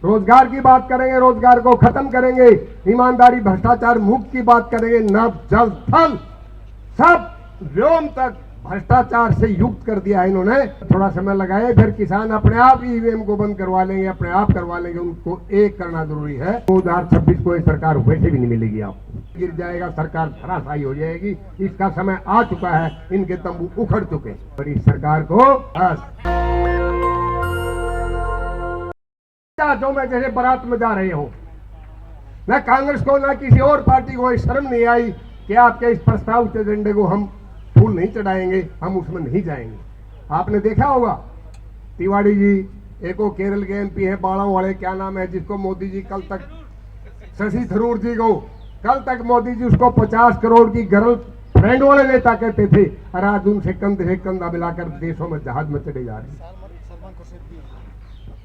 रोजगार की बात करेंगे, रोजगार को खत्म करेंगे, ईमानदारी भ्रष्टाचार मुक्त की बात करेंगे, नभ जल थल सब व्योम तक भ्रष्टाचार से युक्त कर दिया है इन्होंने। थोड़ा समय लगाए, फिर किसान अपने आप ईवीएम को बंद करवा लेंगे, अपने आप करवा लेंगे। उनको एक करना जरूरी है। 2026 को ये सरकार वैसे भी नहीं मिलेगी, आपको गिर जाएगा, सरकार धराशायी हो जाएगी। इसका समय आ चुका है, इनके तंबू उखड़ चुके हैं और इस सरकार को बस जो मैं जैसे बारात में जा रहे हो, न कांग्रेस को न किसी और पार्टी को शर्म नहीं आई कि आपके इस प्रस्ताव के एजेंडे को हम फूल नहीं चढ़ाएंगे, हम उसमें नहीं जाएंगे। आपने देखा होगा तिवाड़ी जी, एक वो केरल के एमपी है बाड़ाओं वाले, क्या नाम है, जिसको मोदी जी कल तक, शशि थरूर जी को कल तक मोदी जी उसको 50 करोड़ की गर्ल फ्रेंड वाले नेता कहते थे, और आज उनसे कंधा मिलाकर देशों में जहाज में चले जा रहे हैं।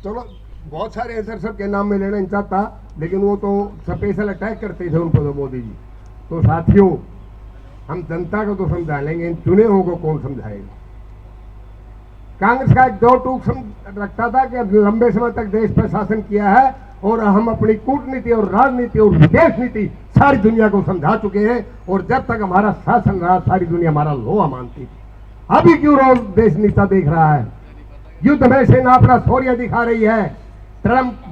चलो बहुत सारे ऐसे सबके नाम में लेना नहीं चाहता, लेकिन वो तो स्पेशल अटैक करते थे उनको तो मोदी जी। तो साथियों, हम जनता को तो समझा लेंगे, चुने हुओं को कौन समझाएगा। कांग्रेस का एक दो टूक रखता था कि लंबे समय तक देश पर शासन किया है और हम अपनी कूटनीति और राजनीति और विदेश नीति सारी दुनिया को समझा चुके हैं, और जब तक हमारा शासन रहा सारी दुनिया हमारा लोहा मानती थी। अभी क्यों रोज देश नीता देख रहा है, युद्ध में सेना अपना शौर्य दिखा रही है। ट्रंप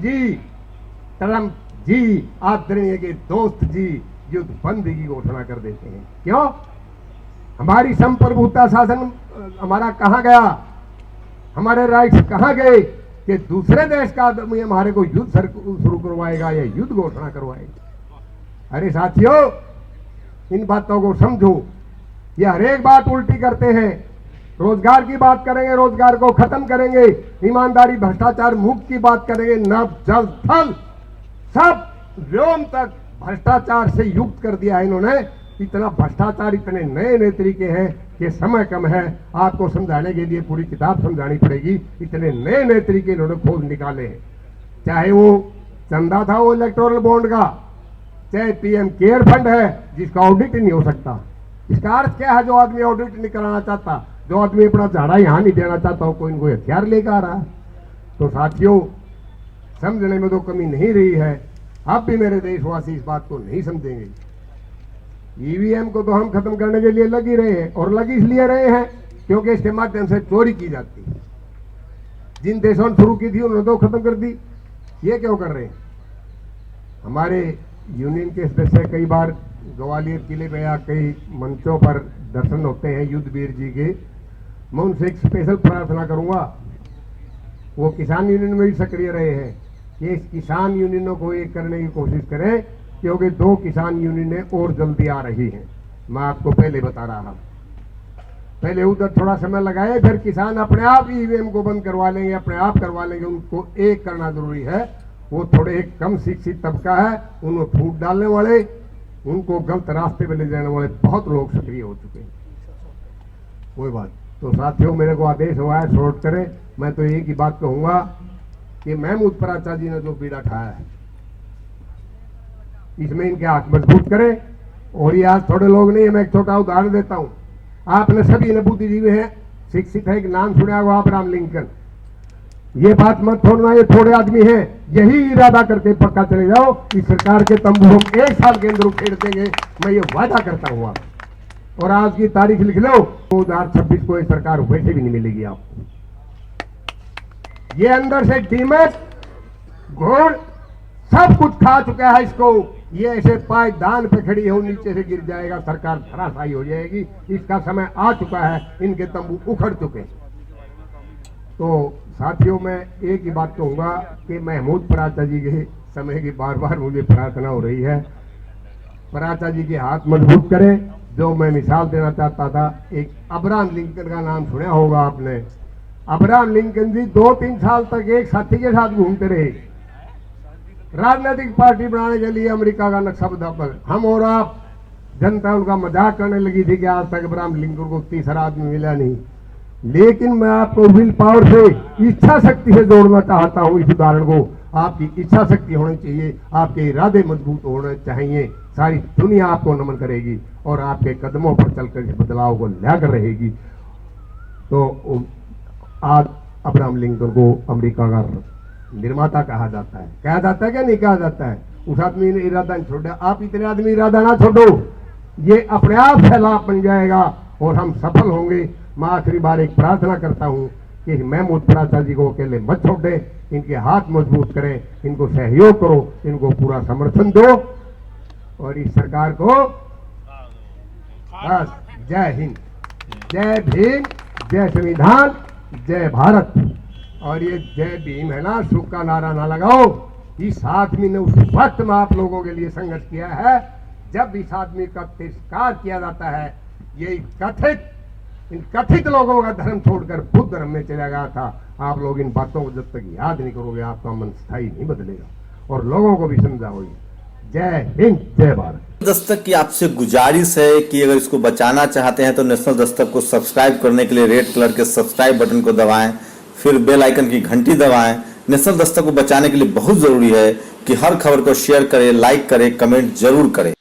जी आदरणीय के दोस्त जी युद्ध बंदी की घोषणा कर देते हैं। क्यों? हमारी संप्रभुता शासन हमारा कहां गया, हमारे राइट्स कहां गए कि दूसरे देश का आदमी हमारे को युद्ध शुरू करवाएगा या युद्ध घोषणा करवाएगा। अरे साथियों, इन बातों को समझो। ये हर एक बात उल्टी करते हैं। रोजगार की बात करेंगे, रोजगार को खत्म करेंगे, ईमानदारी भ्रष्टाचार मुक्त की बात करेंगे, नभ जल थल सब व्योम तक भ्रष्टाचार से युक्त कर दिया है इन्होंने। इतना भ्रष्टाचार, इतने नए नए तरीके हैं कि समय कम है, आपको समझाने के लिए पूरी किताब समझानी पड़ेगी। इतने नए नए तरीके इन्होंने खोज निकाले हैं। चाहे वो चंदा था वो इलेक्टोरल बॉन्ड का, चाहे पीएम केयर फंड है जिसका ऑडिट ही नहीं हो सकता। इसका अर्थ क्या है? जो आदमी ऑडिट नहीं कराना चाहता, जो आदमी अपना झाड़ा यहां नहीं देना चाहता, वो कोई इनको हथियार लेकर आ रहा है। तो साथियों, समझने में तो कमी नहीं रही है। अब भी मेरे देशवासी इस बात को नहीं समझेंगे। ईवीएम को तो हम खत्म करने के लिए लग ही रहे हैं, और लग इसलिए रहे हैं क्योंकि इसके माध्यम से चोरी की जाती है। जिन देशों ने शुरू की थी उन्होंने तो खत्म कर दी, ये क्यों कर रहे हैं? हमारे यूनियन के सदस्य कई बार ग्वालियर किले में या कई मंचों पर दर्शन होते हैं युद्धवीर जी के। मैं उनसे एक स्पेशल प्रार्थना करूंगा, वो किसान यूनियन में भी सक्रिय रहे हैं, कि इस किसान यूनियनों को एक करने की कोशिश करें, क्योंकि 2 किसान यूनियनें और जल्दी आ रही हैं। मैं आपको पहले बता रहा हूं। पहले उधर थोड़ा समय लगाए, फिर किसान अपने आप ईवीएम को बंद करवा लेंगे, अपने आप करवा लेंगे। उनको एक करना जरूरी है। वो थोड़े एक कम शिक्षित तबका है, उनको फूट डालने वाले, उनको गलत रास्ते पे ले जाने वाले बहुत लोग सक्रिय हो चुके हैं। कोई बात। तो साथियों, मेरे को आदेश हुआ है शॉर्ट करें। मैं तो एक ही बात कहूंगा कि महमूद पराचा जी ने जो बीड़ा ठाया है, इसमें इनके हाथ मजबूत करें। और ये आज थोड़े लोग नहीं है, मैं एक छोटा उदाहरण देता हूं। आपने सभी ने बुद्धिजीवी हैं, शिक्षित है, एक नाम सुना होगा अब्राहम लिंकन। ये बात मत छोड़ना, ये थोड़े आदमी हैं, यही इरादा करके पक्का चले जाओ, इस सरकार के तंबू हम 1 साल के अंदर उखेड़ देंगे, मैं ये वादा करता हूं आप। और आज की तारीख लिख लो, 2026 को ये सरकार वैसे भी नहीं मिलेगी आपको। ये अंदर से डीमक घोड़ सब कुछ खा चुका है इसको। ये ऐसे पायदान पे खड़ी हो, नीचे से गिर जाएगा, सरकार धराशायी हो जाएगी। इसका समय आ चुका है, इनके तंबू उखड़ चुके। तो साथियों, मैं एक ही बात कहूंगा कि महमूद पराचा जी के समय की बार बार मुझे प्रार्थना हो रही है, पराचा जी के हाथ मजबूत करें। जो मैं मिसाल देना चाहता था, एक अब्राहम लिंकन का नाम सुना होगा आपने। अब्राहम लिंकन जी 2-3 साल तक एक साथी के साथ घूमते रहे, राजनीतिक पार्टी बनाने के लिए अमेरिका का नक्शा बदल। हम और आप, जनता उनका मजाक करने लगी थी कि आज तक अब्राहम लिंकन को तीसरा आदमी मिला नहीं। लेकिन मैं आपको विल पावर से, इच्छा शक्ति से जोड़ना चाहता हूं इस उदाहरण को। आपकी इच्छा शक्ति होनी चाहिए, आपके इरादे मजबूत होने चाहिए। सारी दुनिया आपको नमन करेगी और आपके कदमों पर चलकर इस बदलाव को लाकर रहेगी। तो आज अब्राहम लिंकन को अमेरिका का निर्माता कहा जाता है। कहा जाता है क्या नहीं कहा जाता है? उस आदमी ने इरादा नहीं छोड़ा, आप इतने आदमी इरादा ना छोड़ो, ये अपने आप सैलाब बन जाएगा और हम सफल होंगे। मैं आखिरी बार एक प्रार्थना करता हूँ कि महमूद पराचा जी को अकेले मत छोड़े, इनके हाथ मजबूत करें, इनको सहयोग करो, इनको पूरा समर्थन दो और इस सरकार को बस जय हिंद, जय भीम, जय संविधान, जय भारत। और ये जय भीम है ना, सुख का नारा ना लगाओ। इस आदमी ने उस वक्त में आप लोगों के लिए संघर्ष किया है जब इस आदमी का तिरस्कार किया जाता है। ये इन कथित लोगों का धर्म छोड़कर बुद्ध धर्म में चला गया था। आप लोग इन बातों को जब तक याद नहीं करोगे आपका मन स्थायी नहीं बदलेगा और लोगों को भी समझाओगे। जय हिंद, जय भारत। दस्तक की आपसे गुजारिश है कि अगर इसको बचाना चाहते हैं तो नेशनल दस्तक को सब्सक्राइब करने के लिए रेड कलर के सब्सक्राइब बटन को दबाएं, फिर बेल आइकन की घंटी दबाएं। नेशनल दस्तक को बचाने के लिए बहुत जरूरी है कि हर खबर को शेयर करें, लाइक करें, कमेंट जरूर करें।